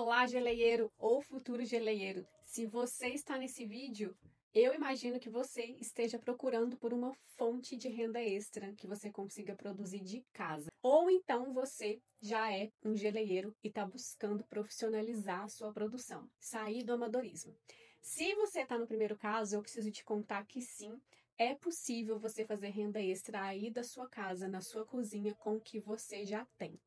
Olá, geleieiro ou futuro geleieiro. Se você está nesse vídeo, eu imagino que você esteja procurando por uma fonte de renda extra que você consiga produzir de casa. Ou então você já é um geleieiro e está buscando profissionalizar a sua produção, sair do amadorismo. Se você está no primeiro caso, eu preciso te contar que sim, é possível você fazer renda extra aí da sua casa, na sua cozinha, com o que você já tem.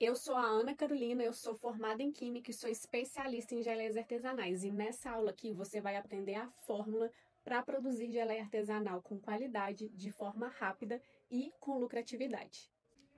Eu sou a Ana Carolina, eu sou formada em Química e sou especialista em geleias artesanais. E nessa aula aqui você vai aprender a fórmula para produzir geleia artesanal com qualidade, de forma rápida e com lucratividade.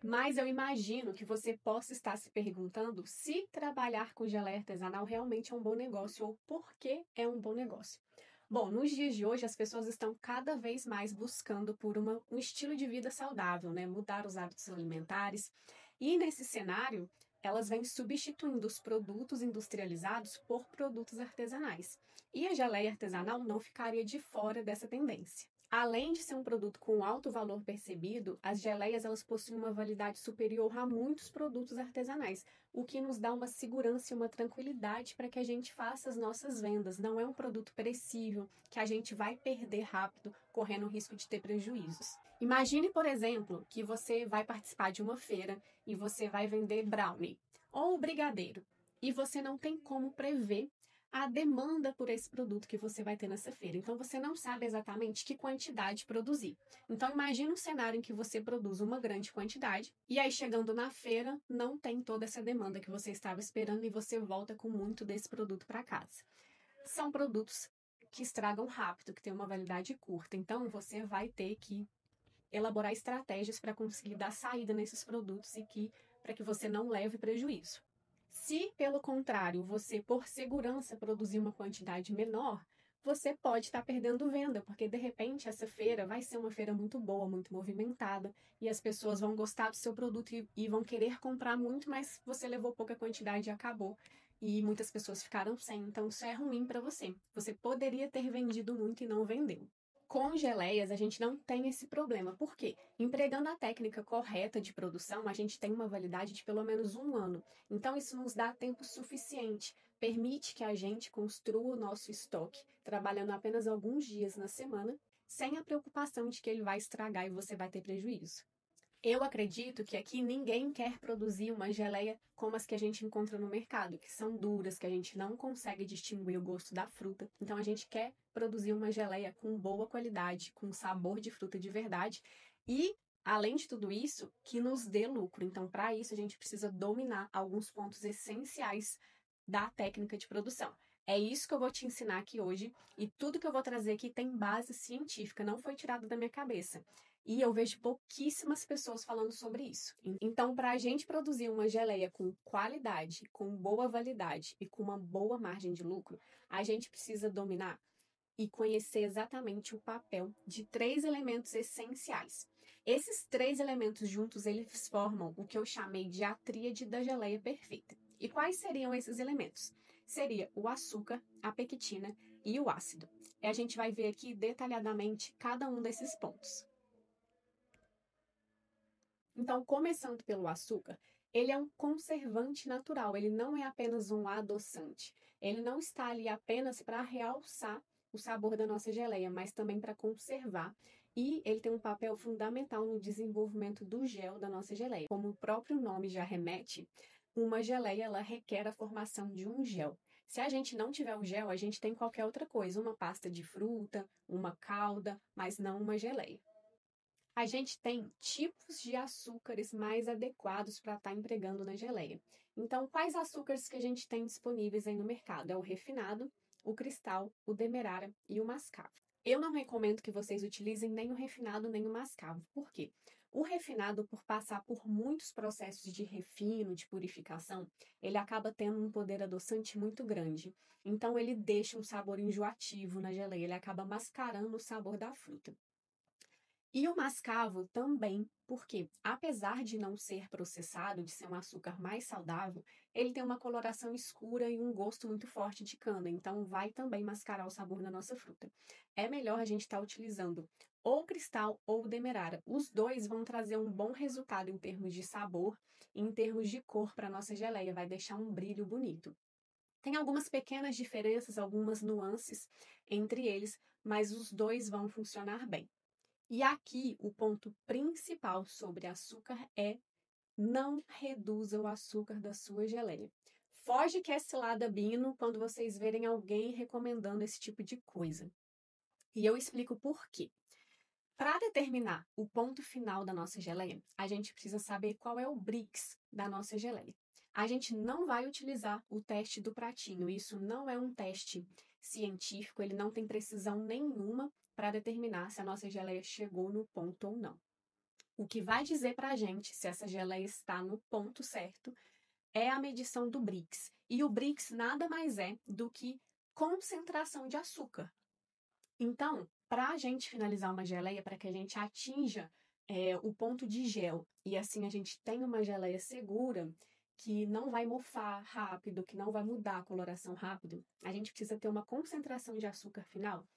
Mas eu imagino que você possa estar se perguntando se trabalhar com geleia artesanal realmente é um bom negócio ou por que é um bom negócio. Bom, nos dias de hoje as pessoas estão cada vez mais buscando por um estilo de vida saudável, né? Mudar os hábitos alimentares. E nesse cenário, elas vêm substituindo os produtos industrializados por produtos artesanais. E a geleia artesanal não ficaria de fora dessa tendência. Além de ser um produto com alto valor percebido, as geleias elas possuem uma validade superior a muitos produtos artesanais, o que nos dá uma segurança e uma tranquilidade para que a gente faça as nossas vendas. Não é um produto perecível que a gente vai perder rápido, correndo o risco de ter prejuízos. Imagine, por exemplo, que você vai participar de uma feira e você vai vender brownie ou brigadeiro e você não tem como prever a demanda por esse produto que você vai ter nessa feira. Então você não sabe exatamente que quantidade produzir. Então imagine um cenário em que você produz uma grande quantidade e aí chegando na feira não tem toda essa demanda que você estava esperando e você volta com muito desse produto para casa. São produtos que estragam rápido, que têm uma validade curta. Então você vai ter que elaborar estratégias para conseguir dar saída nesses produtos e para que você não leve prejuízo. Se, pelo contrário, você, por segurança, produzir uma quantidade menor, você pode estar perdendo venda, porque de repente essa feira vai ser uma feira muito boa, muito movimentada, e as pessoas vão gostar do seu produto e vão querer comprar muito, mas você levou pouca quantidade e acabou. E muitas pessoas ficaram sem, então isso é ruim para você. Você poderia ter vendido muito e não vendeu. Com geleias, a gente não tem esse problema. Por quê? Empregando a técnica correta de produção, a gente tem uma validade de pelo menos 1 ano. Então, isso nos dá tempo suficiente, permite que a gente construa o nosso estoque, trabalhando apenas alguns dias na semana, sem a preocupação de que ele vai estragar e você vai ter prejuízo. Eu acredito que aqui ninguém quer produzir uma geleia como as que a gente encontra no mercado, que são duras, que a gente não consegue distinguir o gosto da fruta. Então a gente quer produzir uma geleia com boa qualidade, com sabor de fruta de verdade e, além de tudo isso, que nos dê lucro. Então, para isso, a gente precisa dominar alguns pontos essenciais da técnica de produção. É isso que eu vou te ensinar aqui hoje e tudo que eu vou trazer aqui tem base científica, não foi tirado da minha cabeça. E eu vejo pouquíssimas pessoas falando sobre isso. Então, para a gente produzir uma geleia com qualidade, com boa validade e com uma boa margem de lucro, a gente precisa dominar e conhecer exatamente o papel de 3 elementos essenciais. Esses 3 elementos juntos, eles formam o que eu chamei de a tríade da geleia perfeita. E quais seriam esses elementos? Seria o açúcar, a pectina e o ácido. E a gente vai ver aqui detalhadamente cada um desses pontos. Então, começando pelo açúcar, ele é um conservante natural, ele não é apenas um adoçante. Ele não está ali apenas para realçar o sabor da nossa geleia, mas também para conservar. E ele tem um papel fundamental no desenvolvimento do gel da nossa geleia. Como o próprio nome já remete, uma geleia ela requer a formação de um gel. Se a gente não tiver o gel, a gente tem qualquer outra coisa, uma pasta de fruta, uma calda, mas não uma geleia. A gente tem tipos de açúcares mais adequados para estar empregando na geleia. Então, quais açúcares que a gente tem disponíveis aí no mercado? É o refinado, o cristal, o demerara e o mascavo. Eu não recomendo que vocês utilizem nem o refinado nem o mascavo. Por quê? O refinado, por passar por muitos processos de refino, de purificação, ele acaba tendo um poder adoçante muito grande. Então, ele deixa um sabor enjoativo na geleia, ele acaba mascarando o sabor da fruta. E o mascavo também, porque apesar de não ser processado, de ser um açúcar mais saudável, ele tem uma coloração escura e um gosto muito forte de cana, então vai também mascarar o sabor da nossa fruta. É melhor a gente estar utilizando ou cristal ou demerara. Os dois vão trazer um bom resultado em termos de sabor e em termos de cor para a nossa geleia, vai deixar um brilho bonito. Tem algumas pequenas diferenças, algumas nuances entre eles, mas os dois vão funcionar bem. E aqui o ponto principal sobre açúcar é: não reduza o açúcar da sua geleia. Foge que é cilada Bino quando vocês verem alguém recomendando esse tipo de coisa. E eu explico por quê. Para determinar o ponto final da nossa geleia, a gente precisa saber qual é o Brix da nossa geleia. A gente não vai utilizar o teste do pratinho, isso não é um teste científico, ele não tem precisão nenhuma para determinar se a nossa geleia chegou no ponto ou não. O que vai dizer para a gente se essa geleia está no ponto certo é a medição do Brix. E o Brix nada mais é do que concentração de açúcar. Então, para a gente finalizar uma geleia, para que a gente atinja o ponto de gel e assim a gente tenha uma geleia segura, que não vai mofar rápido, que não vai mudar a coloração rápido, a gente precisa ter uma concentração de açúcar final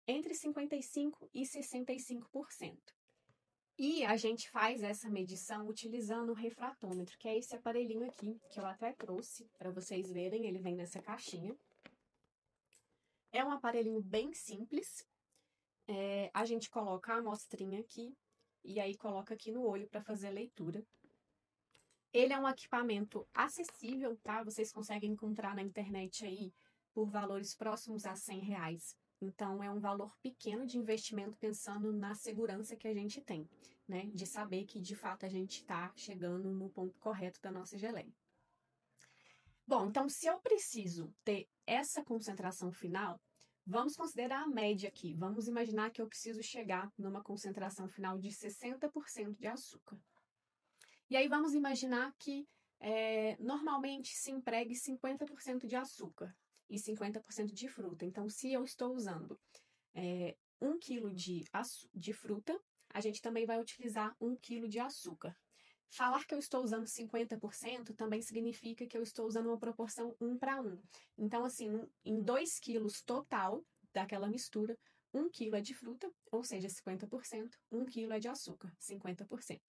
entre 55% e 65%. E a gente faz essa medição utilizando o refratômetro, que é esse aparelhinho aqui, que eu até trouxe para vocês verem, ele vem nessa caixinha. É um aparelhinho bem simples. A gente coloca a amostrinha aqui e aí coloca aqui no olho para fazer a leitura. Ele é um equipamento acessível, tá? Vocês conseguem encontrar na internet aí por valores próximos a R$ 100. Então, é um valor pequeno de investimento pensando na segurança que a gente tem, né? De saber que, de fato, a gente está chegando no ponto correto da nossa geleia. Bom, então, se eu preciso ter essa concentração final, vamos considerar a média aqui. Vamos imaginar que eu preciso chegar numa concentração final de 60% de açúcar. E aí vamos imaginar que normalmente se empregue 50% de açúcar e 50% de fruta. Então, se eu estou usando 1 kg de fruta, a gente também vai utilizar 1 kg de açúcar. Falar que eu estou usando 50% também significa que eu estou usando uma proporção 1 para 1. Então, assim, em 2 quilos total daquela mistura, 1 kg é de fruta, ou seja, 50%, 1 kg é de açúcar, 50%.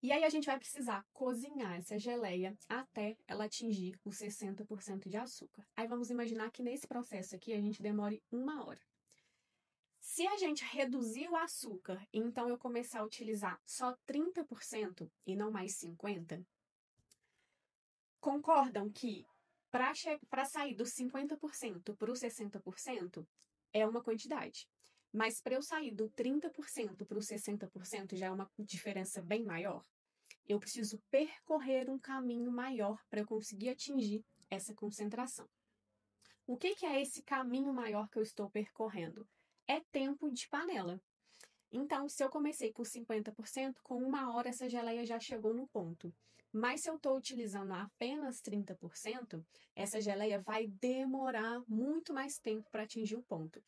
E aí a gente vai precisar cozinhar essa geleia até ela atingir os 60% de açúcar. Aí vamos imaginar que nesse processo aqui a gente demore 1 hora. Se a gente reduzir o açúcar, então eu começar a utilizar só 30% e não mais 50%, concordam que para sair dos 50% para os 60% é uma quantidade. Mas para eu sair do 30% para os 60% já é uma diferença bem maior. Eu preciso percorrer um caminho maior para eu conseguir atingir essa concentração. O que é esse caminho maior que eu estou percorrendo? É tempo de panela. Então, se eu comecei com 50%, com 1 hora essa geleia já chegou no ponto. Mas se eu estou utilizando apenas 30%, essa geleia vai demorar muito mais tempo para atingir o ponto.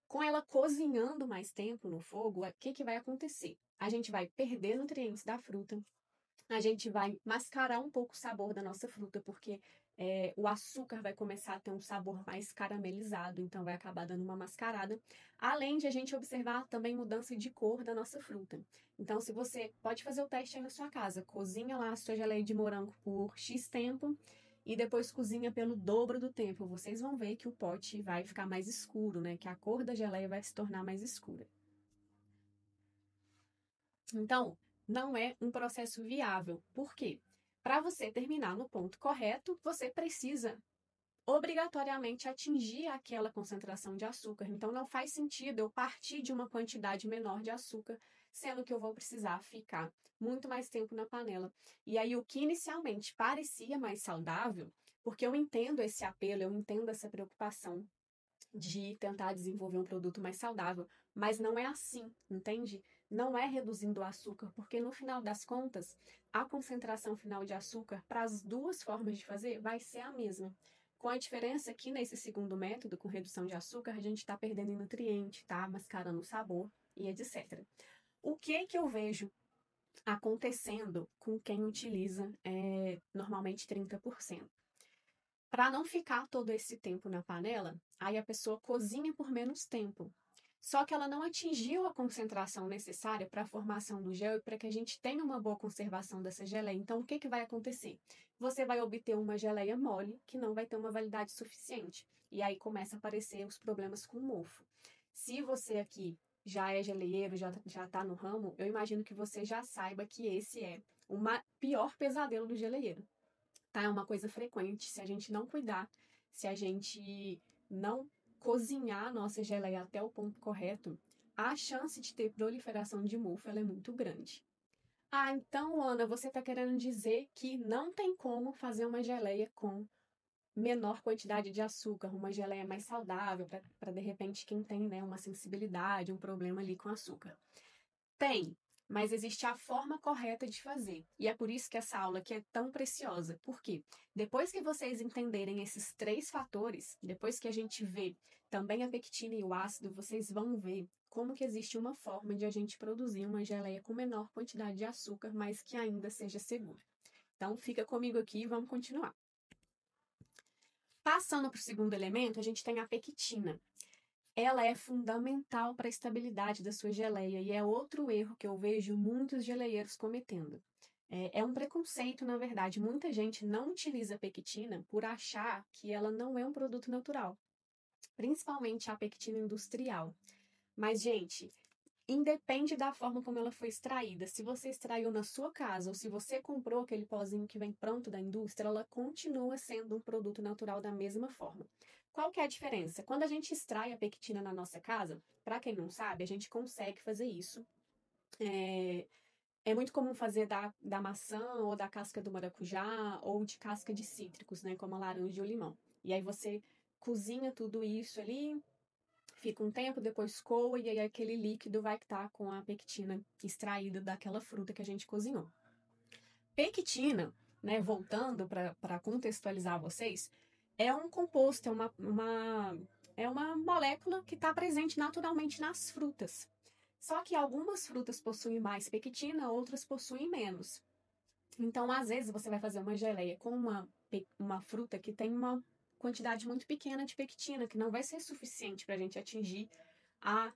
Com ela cozinhando mais tempo no fogo, o que vai acontecer? A gente vai perder nutrientes da fruta, a gente vai mascarar um pouco o sabor da nossa fruta, porque o açúcar vai começar a ter um sabor mais caramelizado, então vai acabar dando uma mascarada. Além de a gente observar também mudança de cor da nossa fruta. Então, se você pode fazer o teste aí na sua casa, cozinha lá a sua geleia de morango por X tempo e depois cozinha pelo dobro do tempo. Vocês vão ver que o pote vai ficar mais escuro, né? Que a cor da geleia vai se tornar mais escura. Então, não é um processo viável. Por quê? Para você terminar no ponto correto, você precisa obrigatoriamente atingir aquela concentração de açúcar. Então, não faz sentido eu partir de uma quantidade menor de açúcar, sendo que eu vou precisar ficar muito mais tempo na panela. E aí, o que inicialmente parecia mais saudável, porque eu entendo esse apelo, eu entendo essa preocupação de tentar desenvolver um produto mais saudável, mas não é assim, entende? Não é reduzindo o açúcar, porque no final das contas, a concentração final de açúcar para as duas formas de fazer vai ser a mesma. Com a diferença que nesse segundo método, com redução de açúcar, a gente está perdendo em nutriente, tá mascarando o sabor e etc. O que eu vejo acontecendo com quem utiliza normalmente 30%? Para não ficar todo esse tempo na panela, aí a pessoa cozinha por menos tempo. Só que ela não atingiu a concentração necessária para a formação do gel e para que a gente tenha uma boa conservação dessa geleia. Então, o que vai acontecer? Você vai obter uma geleia mole que não vai ter uma validade suficiente. E aí começa a aparecer os problemas com o mofo. Se você aqui já é geleieiro, já está no ramo, eu imagino que você já saiba que esse é o pior pesadelo do geleieiro. Tá? É uma coisa frequente. Se a gente não cuidar, se a gente não cozinhar a nossa geleia até o ponto correto, a chance de ter proliferação de mofo ela é muito grande. Ah, então, Ana, você está querendo dizer que não tem como fazer uma geleia com menor quantidade de açúcar, uma geleia mais saudável, para de repente quem tem, né, uma sensibilidade, um problema ali com açúcar. Tem, mas existe a forma correta de fazer. E é por isso que essa aula aqui é tão preciosa. Por quê? Depois que vocês entenderem esses 3 fatores, depois que a gente vê também a pectina e o ácido, vocês vão ver como que existe uma forma de a gente produzir uma geleia com menor quantidade de açúcar, mas que ainda seja segura. Então, fica comigo aqui e vamos continuar. Passando para o segundo elemento, a gente tem a pectina. Ela é fundamental para a estabilidade da sua geleia e é outro erro que eu vejo muitos geleieiros cometendo. É um preconceito, na verdade. Muita gente não utiliza a pectina por achar que ela não é um produto natural, principalmente a pectina industrial. Mas, gente, independe da forma como ela foi extraída. Se você extraiu na sua casa ou se você comprou aquele pozinho que vem pronto da indústria, ela continua sendo um produto natural da mesma forma. Qual que é a diferença? Quando a gente extrai a pectina na nossa casa, para quem não sabe, a gente consegue fazer isso. É muito comum fazer da maçã ou da casca do maracujá ou de casca de cítricos, né, como a laranja ou limão. E aí você cozinha tudo isso ali, fica um tempo, depois coa e aí aquele líquido vai estar com a pectina extraída daquela fruta que a gente cozinhou. Pectina, né, voltando para contextualizar vocês, é um composto, é uma molécula que está presente naturalmente nas frutas. Só que algumas frutas possuem mais pectina, outras possuem menos. Então, às vezes, você vai fazer uma geleia com uma fruta que tem uma quantidade muito pequena de pectina, que não vai ser suficiente para a gente atingir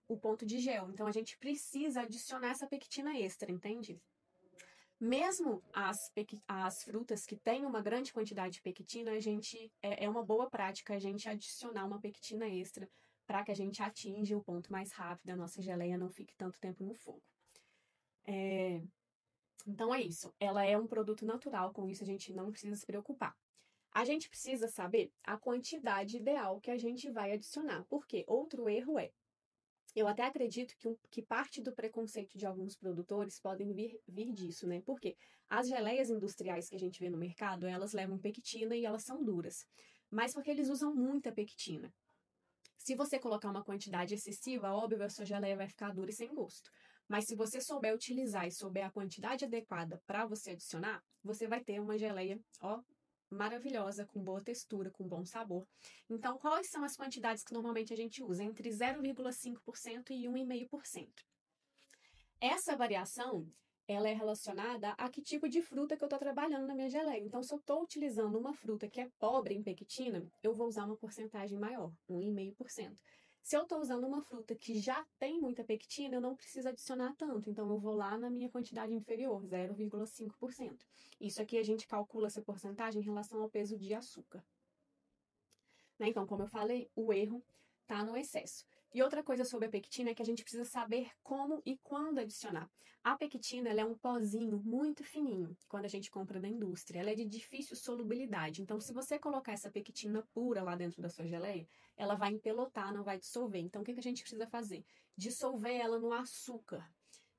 o ponto de gel. Então, a gente precisa adicionar essa pectina extra, entende? Mesmo as frutas que têm uma grande quantidade de pectina, é uma boa prática a gente adicionar uma pectina extra para que a gente atinja o ponto mais rápido, a nossa geleia não fique tanto tempo no fogo. Então é isso, ela é um produto natural, com isso a gente não precisa se preocupar. A gente precisa saber a quantidade ideal que a gente vai adicionar, porque outro erro eu até acredito que parte do preconceito de alguns produtores podem vir disso, né? Porque as geleias industriais que a gente vê no mercado, elas levam pectina e elas são duras. Mas porque eles usam muita pectina. Se você colocar uma quantidade excessiva, óbvio, a sua geleia vai ficar dura e sem gosto. Mas se você souber utilizar e souber a quantidade adequada para você adicionar, você vai ter uma geleia, ó, maravilhosa, com boa textura, com bom sabor. Então, quais são as quantidades que normalmente a gente usa? Entre 0,5% e 1,5%. Essa variação, ela é relacionada a que tipo de fruta que eu estou trabalhando na minha geleia. Então, se eu estou utilizando uma fruta que é pobre em pectina, eu vou usar uma porcentagem maior, 1,5%. Se eu estou usando uma fruta que já tem muita pectina, eu não preciso adicionar tanto. Então, eu vou lá na minha quantidade inferior, 0,5%. Isso aqui a gente calcula essa porcentagem em relação ao peso de açúcar. Né? Então, como eu falei, o erro está no excesso. E outra coisa sobre a pectina é que a gente precisa saber como e quando adicionar. A pectina ela é um pozinho muito fininho quando a gente compra da indústria. Ela é de difícil solubilidade. Então, se você colocar essa pectina pura lá dentro da sua geleia, ela vai empelotar, não vai dissolver. Então, o que a gente precisa fazer? Dissolver ela no açúcar.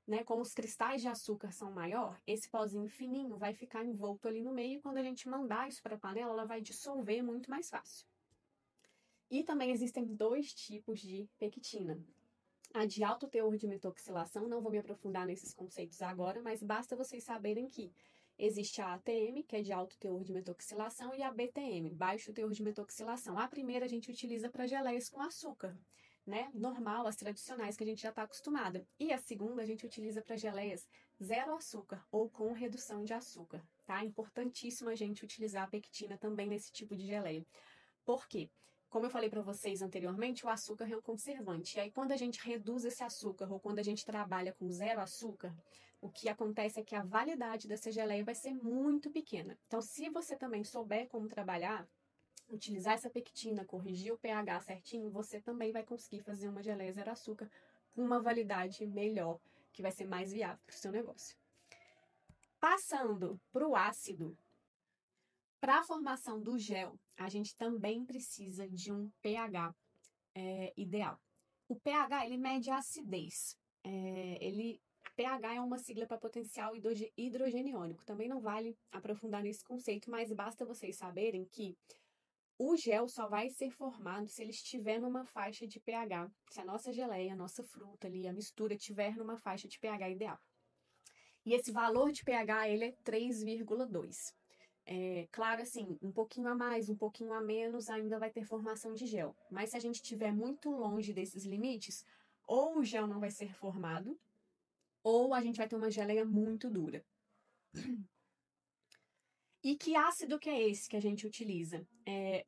Né? Como os cristais de açúcar são maior, esse pozinho fininho vai ficar envolto ali no meio e quando a gente mandar isso para a panela, ela vai dissolver muito mais fácil. E também existem 2 tipos de pectina. A de alto teor de metoxilação, não vou me aprofundar nesses conceitos agora, mas basta vocês saberem que existe a ATM, que é de alto teor de metoxilação, e a BTM, baixo teor de metoxilação. A primeira a gente utiliza para geleias com açúcar, né, normal, as tradicionais que a gente já está acostumada. E a segunda a gente utiliza para geleias zero açúcar ou com redução de açúcar, tá? É importantíssimo a gente utilizar a pectina também nesse tipo de geleia. Por quê? Como eu falei para vocês anteriormente, o açúcar é um conservante. E aí, quando a gente reduz esse açúcar ou quando a gente trabalha com zero açúcar, o que acontece é que a validade dessa geleia vai ser muito pequena. Então, se você também souber como trabalhar, utilizar essa pectina, corrigir o pH certinho, você também vai conseguir fazer uma geleia zero açúcar com uma validade melhor, que vai ser mais viável para o seu negócio. Passando para o ácido, para a formação do gel, a gente também precisa de um pH ideal. O pH, ele mede a acidez. pH é uma sigla para potencial hidrogeniônico. Também não vale aprofundar nesse conceito, mas basta vocês saberem que o gel só vai ser formado se ele estiver numa faixa de pH. Se a nossa geleia, a nossa fruta ali, a mistura estiver numa faixa de pH ideal. E esse valor de pH, ele é 3,2. Claro, assim, um pouquinho a mais, um pouquinho a menos, ainda vai ter formação de gel. Mas se a gente estiver muito longe desses limites, ou o gel não vai ser formado, ou a gente vai ter uma geleia muito dura. E que ácido que é esse que a gente utiliza?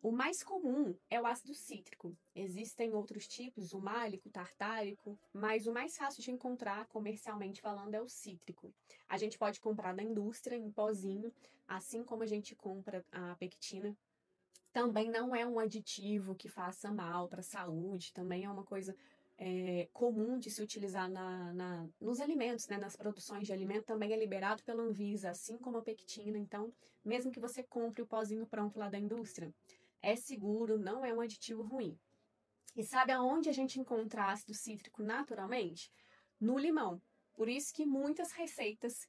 O mais comum é o ácido cítrico. Existem outros tipos, o málico, o tartárico, mas o mais fácil de encontrar, comercialmente falando, é o cítrico. A gente pode comprar da indústria em pozinho, assim como a gente compra a pectina. Também não é um aditivo que faça mal para a saúde, também é uma coisa comum de se utilizar nos alimentos, né? Nas produções de alimento, também é liberado pela Anvisa, assim como a pectina. Então, mesmo que você compre o pozinho pronto lá da indústria, é seguro, não é um aditivo ruim. E sabe aonde a gente encontra ácido cítrico naturalmente? No limão. Por isso que muitas receitas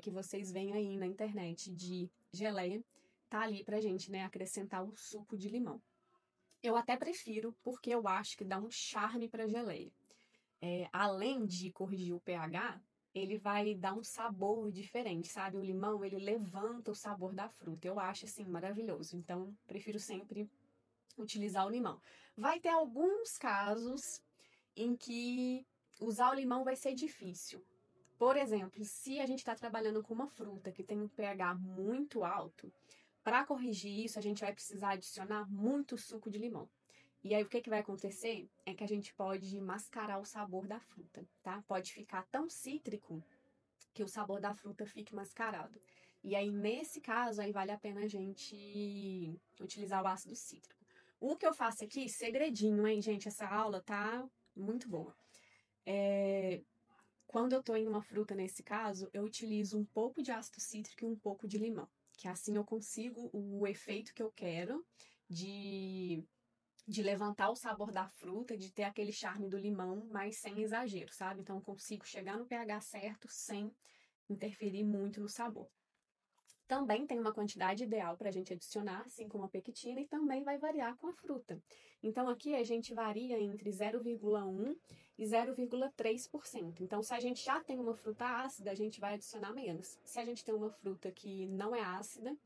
que vocês veem aí na internet de geleia, tá ali pra gente, né, acrescentar o suco de limão. Eu até prefiro, porque eu acho que dá um charme pra geleia. Além de corrigir o pH, ele vai dar um sabor diferente, sabe? O limão, ele levanta o sabor da fruta. Eu acho, assim, maravilhoso. Então, prefiro sempre utilizar o limão. Vai ter alguns casos em que usar o limão vai ser difícil. Por exemplo, se a gente está trabalhando com uma fruta que tem um pH muito alto, para corrigir isso, a gente vai precisar adicionar muito suco de limão. E aí, o que vai acontecer é que a gente pode mascarar o sabor da fruta, tá? Pode ficar tão cítrico que o sabor da fruta fique mascarado. E aí, nesse caso, aí vale a pena a gente utilizar o ácido cítrico. O que eu faço aqui, segredinho, hein, gente? Essa aula tá muito boa. Quando eu tô em uma fruta, nesse caso, eu utilizo um pouco de ácido cítrico e um pouco de limão. Que assim eu consigo o efeito que eu quero de levantar o sabor da fruta, de ter aquele charme do limão, mas sem exagero, sabe? Então eu consigo chegar no pH certo sem interferir muito no sabor. Também tem uma quantidade ideal para a gente adicionar, assim como a pectina, e também vai variar com a fruta. Então aqui a gente varia entre 0,1 e 0,3%. Então, se a gente já tem uma fruta ácida, a gente vai adicionar menos. Se a gente tem uma fruta que não é ácida,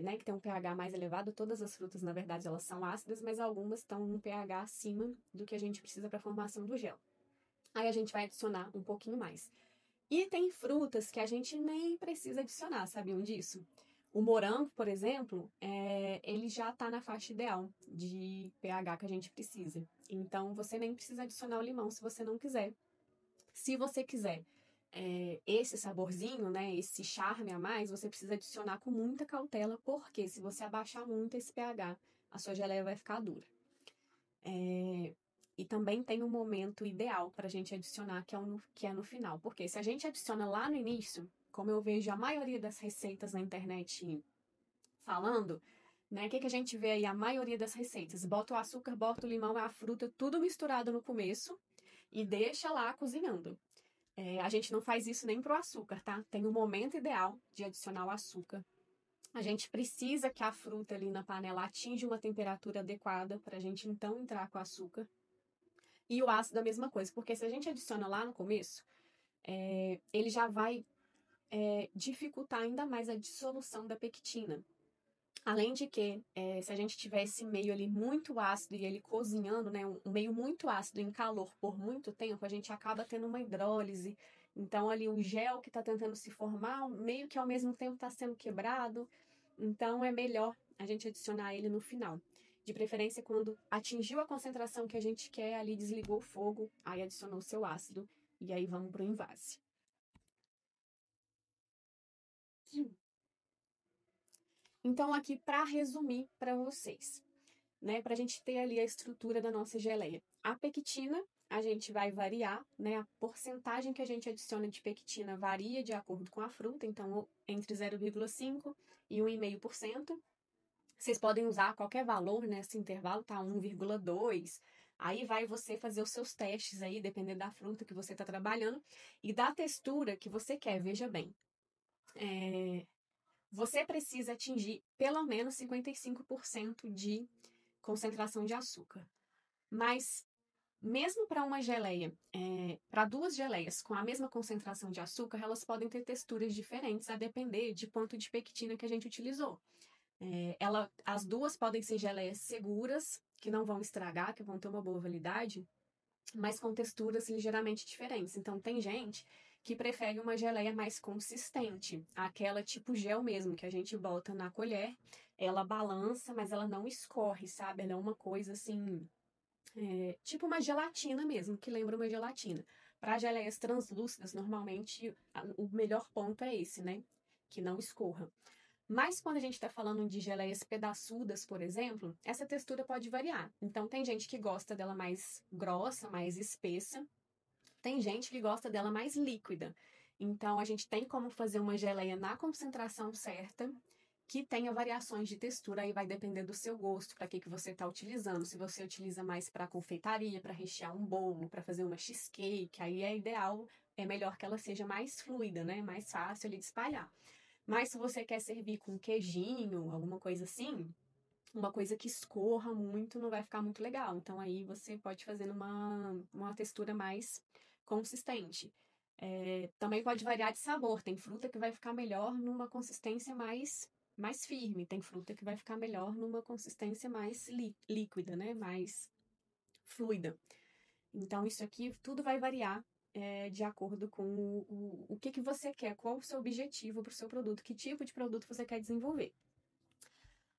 né, que tem um pH mais elevado, todas as frutas, na verdade, elas são ácidas, mas algumas estão um pH acima do que a gente precisa para a formação do gel. Aí a gente vai adicionar um pouquinho mais. E tem frutas que a gente nem precisa adicionar, sabiam disso? O morango, por exemplo, ele já está na faixa ideal de pH que a gente precisa. Então, você nem precisa adicionar o limão se você não quiser. Se você quiser esse saborzinho, né, esse charme a mais, você precisa adicionar com muita cautela, porque se você abaixar muito esse pH, a sua geleia vai ficar dura. E também tem um momento ideal para a gente adicionar, que é no final. Porque se a gente adiciona lá no início, como eu vejo a maioria das receitas na internet falando, né? O que a gente vê aí? A maioria das receitas. Bota o açúcar, bota o limão, a fruta, tudo misturado no começo e deixa lá cozinhando. A gente não faz isso nem pro açúcar, tá? Tem um momento ideal de adicionar o açúcar. A gente precisa que a fruta ali na panela atinja uma temperatura adequada para a gente então entrar com o açúcar. E o ácido a mesma coisa, porque se a gente adiciona lá no começo, ele já vai dificultar ainda mais a dissolução da pectina. Além de que, se a gente tiver esse meio ali muito ácido e ele cozinhando, né, um meio muito ácido em calor por muito tempo, a gente acaba tendo uma hidrólise. Então, ali o gel que está tentando se formar, meio que ao mesmo tempo está sendo quebrado. Então, é melhor a gente adicionar ele no final. De preferência, quando atingiu a concentração que a gente quer, ali desligou o fogo, aí adicionou o seu ácido e aí vamos para o invase. Então, aqui para resumir para vocês, né, para a gente ter ali a estrutura da nossa geleia. A pectina, a gente vai variar, né, a porcentagem que a gente adiciona de pectina varia de acordo com a fruta, então entre 0,5 e 1,5%. Vocês podem usar qualquer valor nesse intervalo, tá? 1,2. Aí vai você fazer os seus testes aí, dependendo da fruta que você está trabalhando e da textura que você quer. Veja bem, você precisa atingir pelo menos 55% de concentração de açúcar. Mas, mesmo para uma geleia, para duas geleias com a mesma concentração de açúcar, elas podem ter texturas diferentes a depender de quanto de pectina que a gente utilizou. As duas podem ser geleias seguras, que não vão estragar, que vão ter uma boa validade, mas com texturas ligeiramente diferentes. Então, tem gente que prefere uma geleia mais consistente, aquela tipo gel mesmo, que a gente bota na colher, ela balança, mas ela não escorre, sabe? Ela é uma coisa assim, tipo uma gelatina mesmo, que lembra uma gelatina. Para geleias translúcidas, normalmente o melhor ponto é esse, né? Que não escorra. Mas quando a gente está falando de geleias pedaçudas, por exemplo, essa textura pode variar. Então, tem gente que gosta dela mais grossa, mais espessa. Tem gente que gosta dela mais líquida. Então, a gente tem como fazer uma geleia na concentração certa, que tenha variações de textura. Aí vai depender do seu gosto, para que você está utilizando. Se você utiliza mais para confeitaria, para rechear um bolo, para fazer uma cheesecake, aí é ideal, é melhor que ela seja mais fluida, né? Mais fácil ali de espalhar. Mas se você quer servir com queijinho, alguma coisa assim, uma coisa que escorra muito não vai ficar muito legal. Então aí você pode fazer uma textura mais consistente. Também pode variar de sabor. Tem fruta que vai ficar melhor numa consistência mais firme. Tem fruta que vai ficar melhor numa consistência mais líquida, né? Mais fluida. Então, isso aqui tudo vai variar de acordo com o que você quer, qual o seu objetivo para o seu produto, que tipo de produto você quer desenvolver.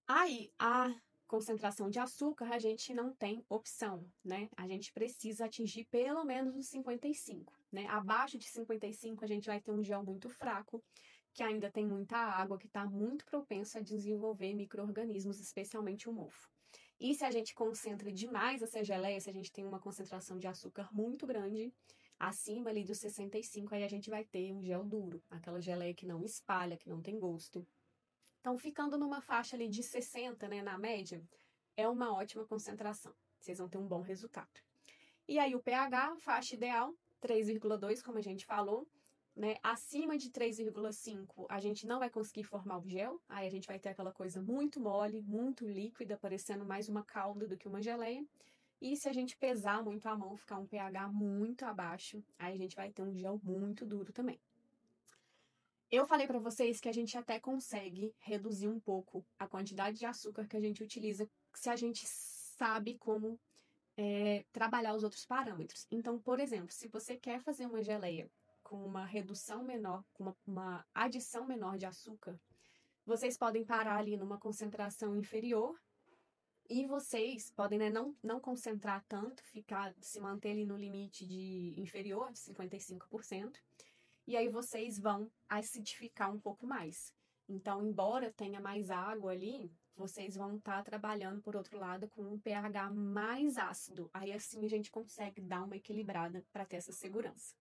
Aí, a concentração de açúcar, a gente não tem opção, né? A gente precisa atingir pelo menos os 55, né? Abaixo de 55, a gente vai ter um gel muito fraco, que ainda tem muita água, que está muito propenso a desenvolver micro-organismos, especialmente o mofo. E se a gente concentra demais essa geleia, se a gente tem uma concentração de açúcar muito grande, acima ali dos 65, aí a gente vai ter um gel duro, aquela geleia que não espalha, que não tem gosto. Então, ficando numa faixa ali de 60, né, na média, é uma ótima concentração. Vocês vão ter um bom resultado. E aí o pH, faixa ideal, 3,2, como a gente falou, né? Acima de 3,5, a gente não vai conseguir formar o gel, aí a gente vai ter aquela coisa muito mole, muito líquida, parecendo mais uma calda do que uma geleia. E se a gente pesar muito a mão, ficar um pH muito abaixo, aí a gente vai ter um gel muito duro também. Eu falei para vocês que a gente até consegue reduzir um pouco a quantidade de açúcar que a gente utiliza se a gente sabe como trabalhar os outros parâmetros. Então, por exemplo, se você quer fazer uma geleia com uma redução menor, com uma adição menor de açúcar, vocês podem parar ali numa concentração inferior e vocês podem, né, não concentrar tanto, se manter ali no limite de inferior de 55%. E aí vocês vão acidificar um pouco mais. Então, embora tenha mais água ali, vocês vão estar trabalhando, por outro lado, com um pH mais ácido. Aí assim a gente consegue dar uma equilibrada para ter essa segurança.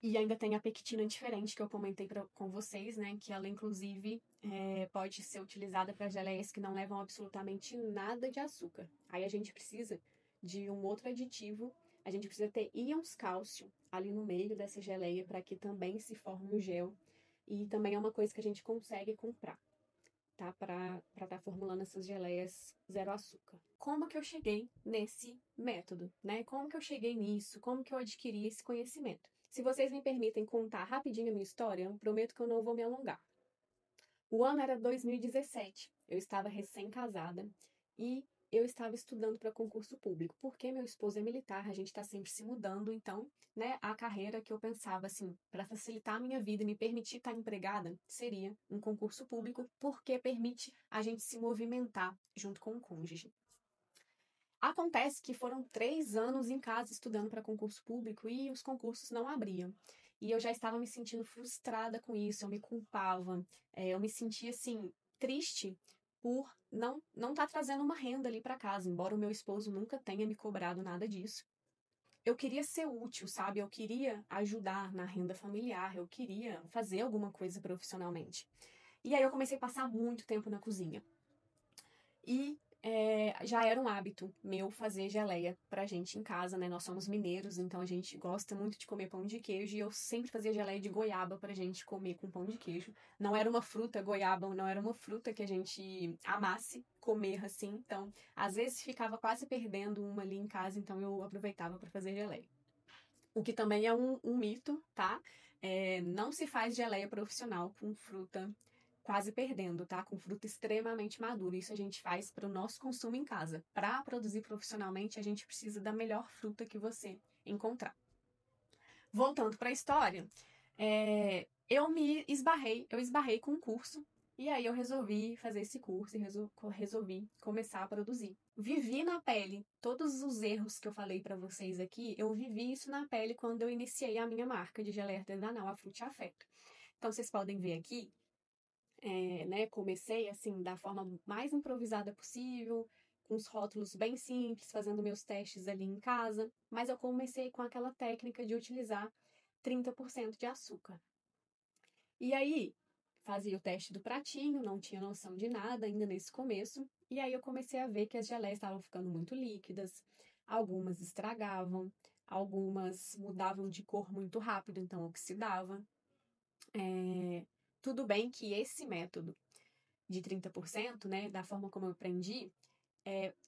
E ainda tem a pectina diferente que eu comentei com vocês, né? Que ela, inclusive, pode ser utilizada para geleias que não levam absolutamente nada de açúcar. Aí a gente precisa de um outro aditivo. A gente precisa ter íons cálcio ali no meio dessa geleia para que também se forme um gel. E também é uma coisa que a gente consegue comprar, tá? Para estar formulando essas geleias zero açúcar. Como que eu cheguei nesse método, né? Como que eu cheguei nisso? Como que eu adquiri esse conhecimento? Se vocês me permitem contar rapidinho a minha história, eu prometo que eu não vou me alongar. O ano era 2017. Eu estava recém-casada e eu estava estudando para concurso público. Porque meu esposo é militar, a gente está sempre se mudando, então, né, a carreira que eu pensava assim, para facilitar a minha vida e me permitir estar empregada, seria um concurso público, porque permite a gente se movimentar junto com o cônjuge. Acontece que foram 3 anos em casa estudando para concurso público e os concursos não abriam. E eu já estava me sentindo frustrada com isso, eu me culpava, eu me sentia assim, triste por não estar trazendo uma renda ali para casa, embora o meu esposo nunca tenha me cobrado nada disso. Eu queria ser útil, sabe? Eu queria ajudar na renda familiar, eu queria fazer alguma coisa profissionalmente. E aí eu comecei a passar muito tempo na cozinha. E já era um hábito meu fazer geleia pra gente em casa, né? Nós somos mineiros, então a gente gosta muito de comer pão de queijo e eu sempre fazia geleia de goiaba pra gente comer com pão de queijo. Não era uma fruta, goiaba, não era uma fruta que a gente amasse comer assim, então às vezes ficava quase perdendo uma ali em casa, então eu aproveitava pra fazer geleia. O que também é um mito, tá? Não se faz geleia profissional com fruta quase perdendo, tá? Com fruta extremamente madura. Isso a gente faz para o nosso consumo em casa. Para produzir profissionalmente, a gente precisa da melhor fruta que você encontrar. Voltando para a história, eu esbarrei com um curso e aí eu resolvi fazer esse curso e resolvi começar a produzir. Vivi na pele todos os erros que eu falei para vocês aqui, eu vivi isso na pele quando eu iniciei a minha marca de geleia artesanal, a Frute Afeto. Então vocês podem ver aqui, né, comecei assim da forma mais improvisada possível, com os rótulos bem simples, fazendo meus testes ali em casa, mas eu comecei com aquela técnica de utilizar 30% de açúcar. E aí, fazia o teste do pratinho, não tinha noção de nada ainda nesse começo, e aí eu comecei a ver que as geleias estavam ficando muito líquidas, algumas estragavam, algumas mudavam de cor muito rápido, então oxidava. Tudo bem que esse método de 30%, né, da forma como eu aprendi,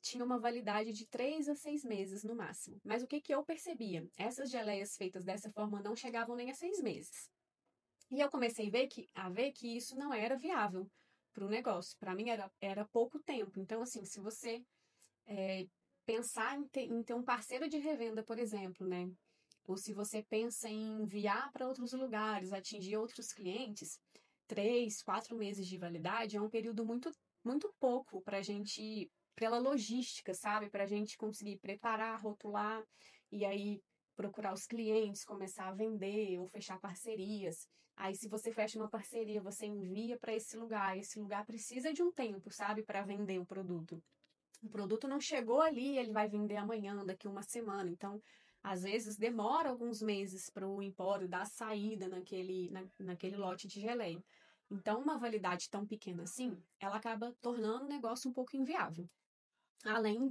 tinha uma validade de 3 a 6 meses no máximo. Mas o que eu percebia? Essas geleias feitas dessa forma não chegavam nem a 6 meses. E eu comecei a ver que isso não era viável para o negócio. Para mim era pouco tempo. Então, assim, se você pensar em ter um parceiro de revenda, por exemplo, né? Ou se você pensa em enviar para outros lugares, atingir outros clientes, 3, 4 meses de validade é um período muito pouco para a gente, pela logística, sabe? Para a gente conseguir preparar, rotular e aí procurar os clientes, começar a vender ou fechar parcerias. Aí, se você fecha uma parceria, você envia para esse lugar precisa de um tempo, sabe, para vender o produto. O produto não chegou ali, ele vai vender amanhã, daqui uma semana. Então, às vezes, demora alguns meses para o empório dar saída naquele lote de geleia. Então, uma validade tão pequena assim, ela acaba tornando o negócio um pouco inviável. Além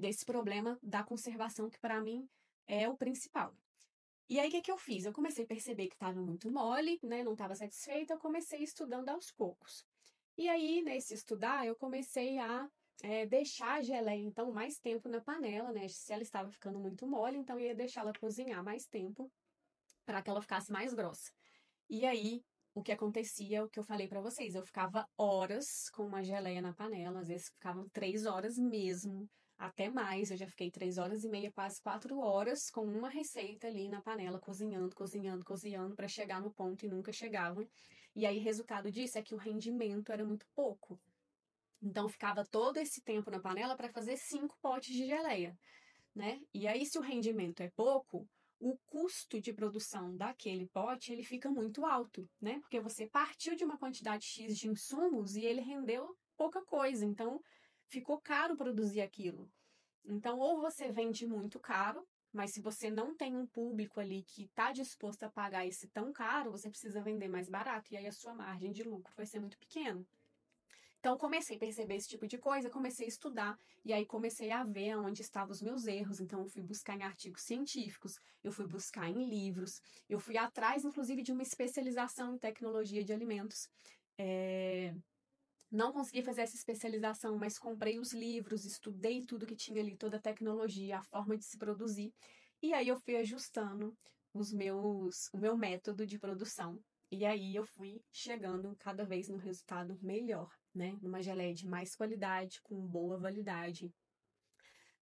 desse problema da conservação, que para mim é o principal. E aí, o que eu fiz? Eu comecei a perceber que estava muito mole, né? Não estava satisfeita, eu comecei estudando aos poucos. E aí, nesse estudar, eu comecei a deixar a geleia, então, mais tempo na panela, né? Se ela estava ficando muito mole, então eu ia deixá-la cozinhar mais tempo para que ela ficasse mais grossa. E aí, o que acontecia, o que eu falei para vocês, eu ficava horas com uma geleia na panela, às vezes ficavam 3 horas mesmo, até mais. Eu já fiquei 3 horas e meia, quase 4 horas, com uma receita ali na panela, cozinhando, cozinhando, cozinhando, para chegar no ponto e nunca chegava. E aí, resultado disso é que o rendimento era muito pouco. Então, ficava todo esse tempo na panela para fazer 5 potes de geleia, né? E aí, se o rendimento é pouco, o custo de produção daquele pote ele fica muito alto, né? Porque você partiu de uma quantidade X de insumos e ele rendeu pouca coisa, então ficou caro produzir aquilo. Então, ou você vende muito caro, mas se você não tem um público ali que está disposto a pagar esse tão caro, você precisa vender mais barato, e aí a sua margem de lucro vai ser muito pequena. Então, comecei a perceber esse tipo de coisa, comecei a estudar, e aí comecei a ver onde estavam os meus erros. Então, eu fui buscar em artigos científicos, eu fui buscar em livros, eu fui atrás, inclusive, de uma especialização em tecnologia de alimentos. Não consegui fazer essa especialização, mas comprei os livros, estudei tudo que tinha ali, toda a tecnologia, a forma de se produzir, e aí eu fui ajustando o meu método de produção E aí eu fui chegando cada vez num resultado melhor, né? Numa geleia de mais qualidade, com boa validade,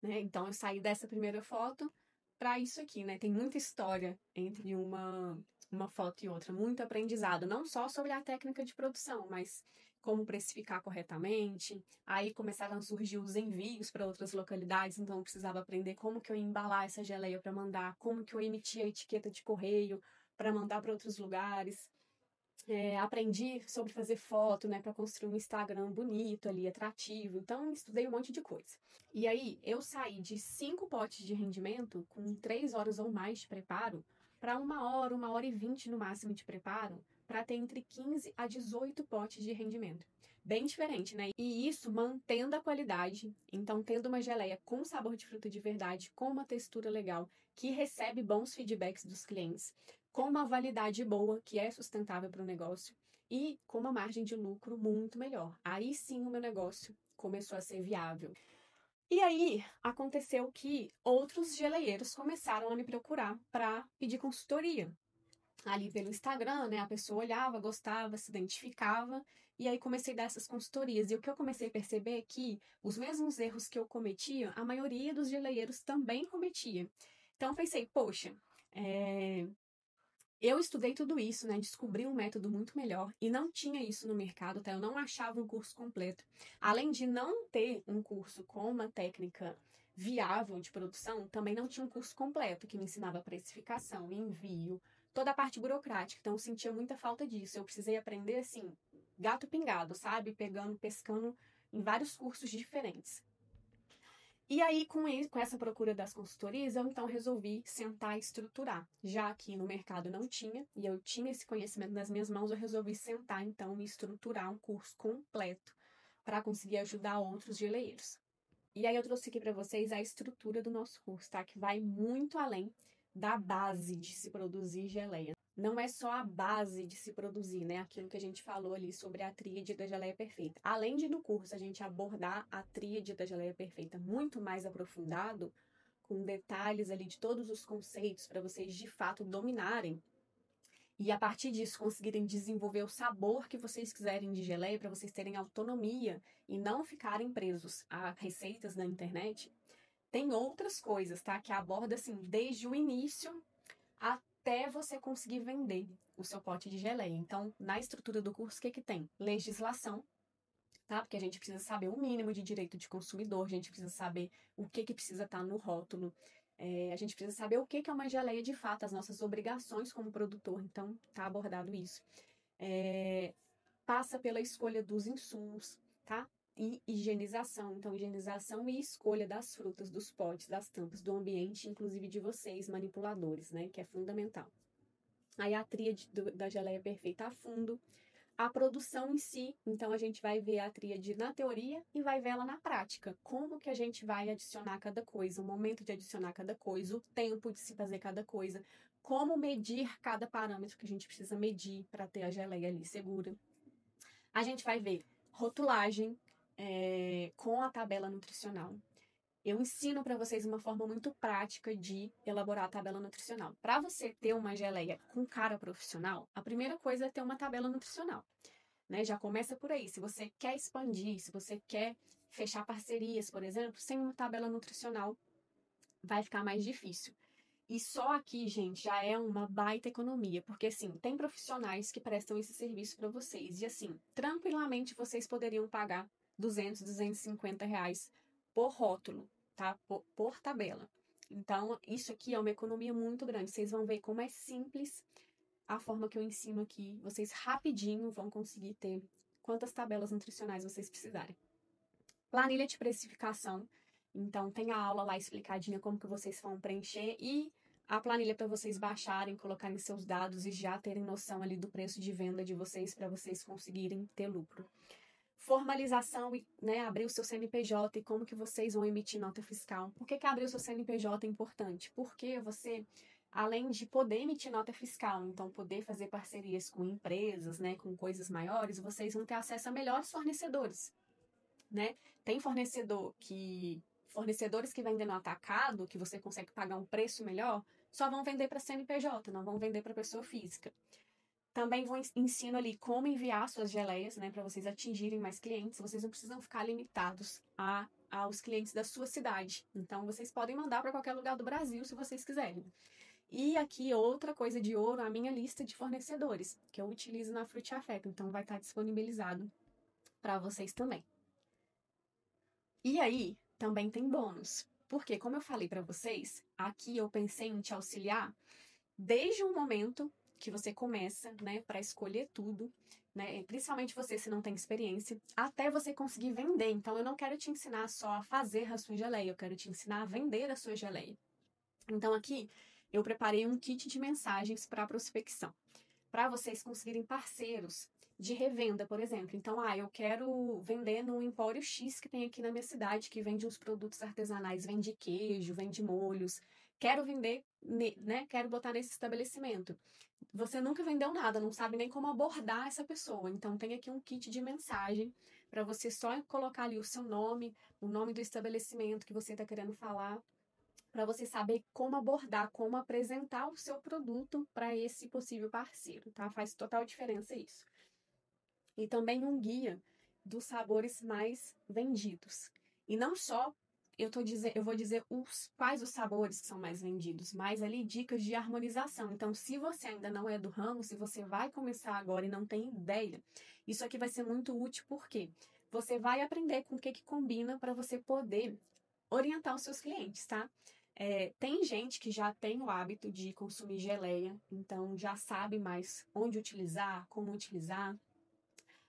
né? Então eu saí dessa primeira foto para isso aqui, né? Tem muita história entre uma foto e outra, muito aprendizado, não só sobre a técnica de produção, mas como precificar corretamente. Aí começaram a surgir os envios para outras localidades, então eu precisava aprender como que eu ia embalar essa geleia para mandar, como que eu emitia a etiqueta de correio para mandar para outros lugares. Aprendi sobre fazer foto, né, para construir um Instagram bonito ali, atrativo. Então, estudei um monte de coisa. E aí, eu saí de 5 potes de rendimento, com 3 horas ou mais de preparo, para 1 hora e 20 no máximo de preparo, para ter entre 15 a 18 potes de rendimento. Bem diferente, né? E isso mantendo a qualidade, então tendo uma geleia com sabor de fruta de verdade, com uma textura legal, que recebe bons feedbacks dos clientes, com uma validade boa, que é sustentável para o negócio, e com uma margem de lucro muito melhor. Aí sim o meu negócio começou a ser viável. E aí aconteceu que outros geleieiros começaram a me procurar para pedir consultoria. Ali pelo Instagram, né? A pessoa olhava, gostava, se identificava, e aí comecei a dar essas consultorias. E o que eu comecei a perceber é que os mesmos erros que eu cometia, a maioria dos geleieiros também cometia. Então pensei, poxa, eu estudei tudo isso, né? Descobri um método muito melhor e não tinha isso no mercado, tá? Eu não achava um curso completo. Além de não ter um curso com uma técnica viável de produção, também não tinha um curso completo que me ensinava precificação, envio, toda a parte burocrática. Então eu sentia muita falta disso. Eu precisei aprender assim, gato pingado, sabe? Pegando, pescando em vários cursos diferentes. E aí, com essa procura das consultorias, eu então resolvi sentar e estruturar. Já que no mercado não tinha, e eu tinha esse conhecimento nas minhas mãos, eu resolvi sentar então e estruturar um curso completo para conseguir ajudar outros geleieiros. E aí eu trouxe aqui para vocês a estrutura do nosso curso, tá? Que vai muito além da base de se produzir geleia. Não é só a base de se produzir, né? Aquilo que a gente falou ali sobre a tríade da geleia perfeita. Além de no curso a gente abordar a tríade da geleia perfeita muito mais aprofundado, com detalhes ali de todos os conceitos para vocês de fato dominarem e a partir disso conseguirem desenvolver o sabor que vocês quiserem de geleia para vocês terem autonomia e não ficarem presos a receitas da internet. Tem outras coisas, tá? Que aborda assim desde o início até você conseguir vender o seu pote de geleia. Então, na estrutura do curso, o que que tem? Legislação, tá? Porque a gente precisa saber o mínimo de direito de consumidor, a gente precisa saber o que precisa estar no rótulo, a gente precisa saber o que é uma geleia de fato, as nossas obrigações como produtor. Então, tá abordado isso. Passa pela escolha dos insumos, tá? E higienização. Então, higienização e escolha das frutas, dos potes, das tampas, do ambiente, inclusive de vocês, manipuladores, né? Que é fundamental. Aí a tríade da geleia perfeita a fundo. A produção em si, então a gente vai ver a tríade na teoria e vai ver ela na prática. Como que a gente vai adicionar cada coisa, o momento de adicionar cada coisa, o tempo de se fazer cada coisa, como medir cada parâmetro que a gente precisa medir para ter a geleia ali segura. A gente vai ver rotulagem com a tabela nutricional. Eu ensino para vocês uma forma muito prática de elaborar a tabela nutricional. Para você ter uma geleia com cara profissional, a primeira coisa é ter uma tabela nutricional. Né? Já começa por aí. Se você quer expandir, se você quer fechar parcerias, por exemplo, sem uma tabela nutricional, vai ficar mais difícil. E só aqui, gente, já é uma baita economia, porque assim, tem profissionais que prestam esse serviço para vocês. E assim, tranquilamente vocês poderiam pagar 200, 250 reais por rótulo, tá? Por tabela. Então, isso aqui é uma economia muito grande. Vocês vão ver como é simples a forma que eu ensino aqui. Vocês rapidinho vão conseguir ter quantas tabelas nutricionais vocês precisarem. Planilha de precificação. Então, tem a aula lá explicadinha como que vocês vão preencher e a planilha para vocês baixarem, colocarem seus dados e já terem noção ali do preço de venda de vocês para vocês conseguirem ter lucro. Formalização e abrir o seu CNPJ e como que vocês vão emitir nota fiscal. Por que abrir o seu CNPJ é importante? Porque você, além de poder emitir nota fiscal, então poder fazer parcerias com empresas, né, com coisas maiores, vocês vão ter acesso a melhores fornecedores. Né? Tem fornecedores que vendem no atacado, que você consegue pagar um preço melhor, só vão vender para CNPJ, não vão vender para pessoa física. Também ensino ali como enviar suas geleias, né, para vocês atingirem mais clientes. Vocês não precisam ficar limitados aos clientes da sua cidade. Então, vocês podem mandar para qualquer lugar do Brasil, se vocês quiserem. E aqui, outra coisa de ouro, a minha lista de fornecedores, que eu utilizo na Fruit Afeto. Então, vai estar disponibilizado para vocês também. E aí, também tem bônus. Porque, como eu falei para vocês, aqui eu pensei em te auxiliar desde o momento que você começa, né, para escolher tudo, né, principalmente você se não tem experiência, até você conseguir vender. Então, eu não quero te ensinar só a fazer a sua geleia, eu quero te ensinar a vender a sua geleia. Então, aqui eu preparei um kit de mensagens para prospecção, para vocês conseguirem parceiros de revenda, por exemplo. Então, eu quero vender no Empório X que tem aqui na minha cidade, que vende uns produtos artesanais, vende queijo, vende molhos. Quero vender, né? Quero botar nesse estabelecimento. Você nunca vendeu nada, não sabe nem como abordar essa pessoa. Então, tem aqui um kit de mensagem para você só colocar ali o seu nome, o nome do estabelecimento que você está querendo falar, para você saber como abordar, como apresentar o seu produto para esse possível parceiro, tá? Faz total diferença isso. E também um guia dos sabores mais vendidos. E não só eu vou dizer quais os sabores que são mais vendidos, mas ali dicas de harmonização. Então, se você ainda não é do ramo, se você vai começar agora e não tem ideia, isso aqui vai ser muito útil porque você vai aprender com o que combina para você poder orientar os seus clientes, tá? Tem gente que já tem o hábito de consumir geleia, então já sabe mais onde utilizar, como utilizar.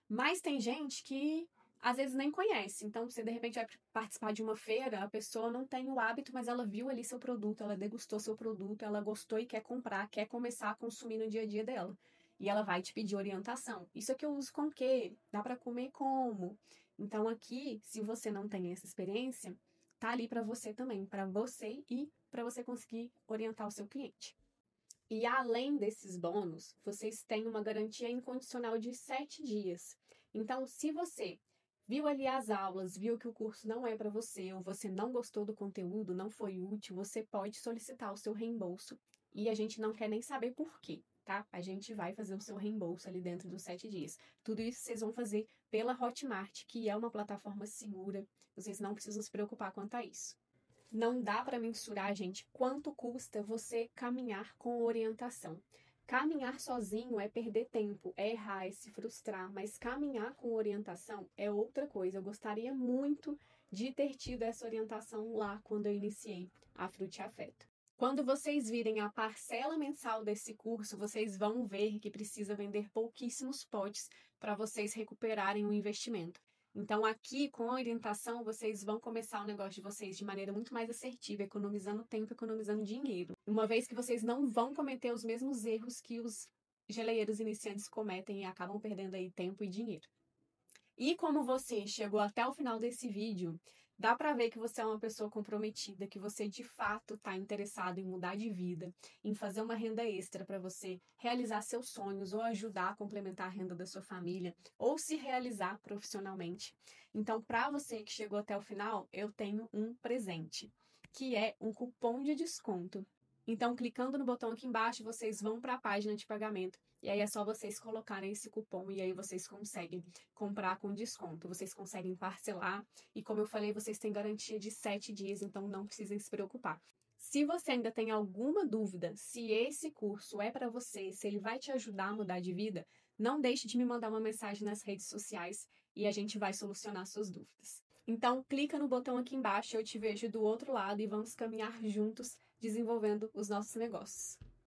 Mas tem gente que às vezes nem conhece. Então, você de repente vai participar de uma feira, a pessoa não tem o hábito, mas ela viu ali seu produto, ela degustou seu produto, ela gostou e quer comprar, quer começar a consumir no dia a dia dela. E ela vai te pedir orientação. Isso aqui eu uso com o quê? Dá para comer como? Então, aqui, se você não tem essa experiência, tá ali para você também, para você e para você conseguir orientar o seu cliente. E além desses bônus, vocês têm uma garantia incondicional de 7 dias. Então, se você viu ali as aulas, viu que o curso não é para você, ou você não gostou do conteúdo, não foi útil, você pode solicitar o seu reembolso. E a gente não quer nem saber por quê, tá? A gente vai fazer o seu reembolso ali dentro dos 7 dias. Tudo isso vocês vão fazer pela Hotmart, que é uma plataforma segura. Vocês não precisam se preocupar quanto a isso. Não dá para mensurar, gente, quanto custa você caminhar com orientação. Caminhar sozinho é perder tempo, é errar, é se frustrar, mas caminhar com orientação é outra coisa. Eu gostaria muito de ter tido essa orientação lá quando eu iniciei a Fruit Afeto. Quando vocês virem a parcela mensal desse curso, vocês vão ver que precisa vender pouquíssimos potes para vocês recuperarem o investimento. Então, aqui, com a orientação, vocês vão começar o negócio de vocês de maneira muito mais assertiva, economizando tempo, economizando dinheiro. Uma vez que vocês não vão cometer os mesmos erros que os geleieiros iniciantes cometem e acabam perdendo aí tempo e dinheiro. E como você chegou até o final desse vídeo, dá para ver que você é uma pessoa comprometida, que você de fato está interessado em mudar de vida, em fazer uma renda extra para você realizar seus sonhos ou ajudar a complementar a renda da sua família ou se realizar profissionalmente. Então, para você que chegou até o final, eu tenho um presente, que é um cupom de desconto. Então, clicando no botão aqui embaixo, vocês vão para a página de pagamento. E aí é só vocês colocarem esse cupom e aí vocês conseguem comprar com desconto. Vocês conseguem parcelar e, como eu falei, vocês têm garantia de 7 dias, então não precisem se preocupar. Se você ainda tem alguma dúvida se esse curso é para você, se ele vai te ajudar a mudar de vida, não deixe de me mandar uma mensagem nas redes sociais e a gente vai solucionar suas dúvidas. Então, clica no botão aqui embaixo, eu te vejo do outro lado e vamos caminhar juntos desenvolvendo os nossos negócios.